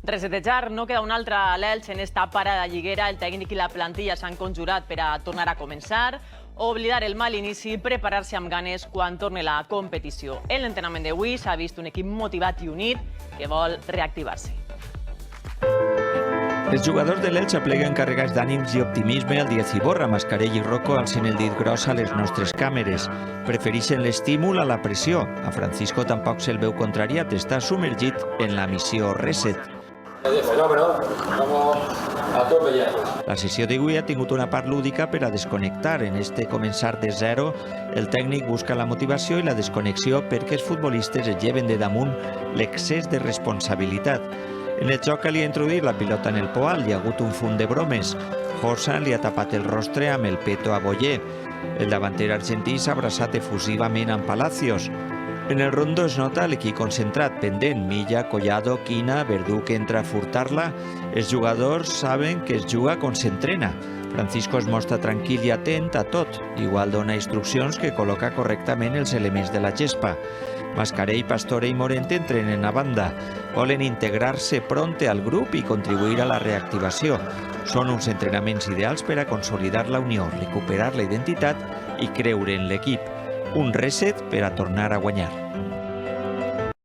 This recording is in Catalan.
Resetejar no queda un altre a l'Elx en esta parada lliguera. El tècnic i la plantilla s'han conjurat per a tornar a començar, oblidar el mal inici i preparar-se amb ganes quan torni la competició. En l'entrenament d'avui s'ha vist un equip motivat i unit que vol reactivar-se. Els jugadors de l'Elx apleguen carregats d'ànims i optimisme al dia Ciborra. Mascarell i Rocco alcen el dit gros a les nostres càmeres. Prefereixen l'estímul a la pressió. A Francisco tampoc se'l veu contrariat, està submergit en la missió Reset. La sessió d'avui ha tingut una part lúdica per a desconnectar. En este començar de zero, el tècnic busca la motivació i la desconnexió perquè els futbolistes es lleven de damunt l'excés de responsabilitat. En el joc calia introduir la pilota en el poal, hi ha hagut un fum de bromes. Josa li ha tapat el rostre amb el peto a Boyer. El davanter argentí s'ha abraçat efusivament amb Palacios. En el rondo es nota l'equip concentrat, pendent. Milla, Collado, Quina, Verdú que entra a furtar-la. Els jugadors saben que es juga quan s'entrena. Francisco es mostra tranquil i atent a tot. Igual dona instruccions que col·loca correctament els elements de la gespa. Mascarell, Pastore i Morente entrenen a banda. Volen integrar-se pronte al grup i contribuir a la reactivació. Són uns entrenaments ideals per a consolidar la unió, recuperar la identitat i creure en l'equip. Un reset per a tornar a guanyar.